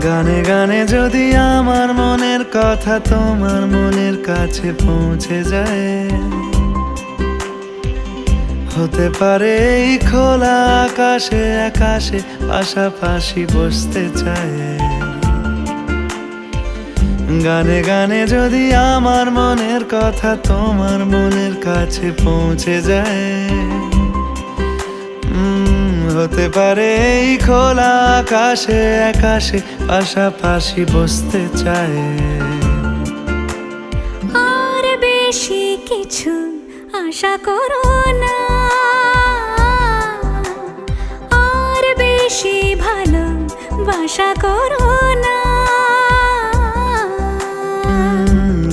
গানে গানে যদি আমার মনের কথা তোমার মনের কাছে পৌঁছে যায়, হতে পারে এই খোলা আকাশে আকাশে পাশাপাশি বসতে চায়। গানে গানে যদি আমার মনের কথা তোমার মনের কাছে পৌঁছে যায়, হতে পারে এই খোলা আকাশে আকাশে পাশাপাশি বসতে চায়। আর বেশি কিছু আশা করো না, আর বেশি ভালোবাসা করো না।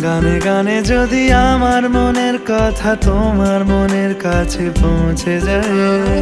গানে গানে যদি আমার মনের কথা তোমার মনের কাছে পৌঁছে যায়,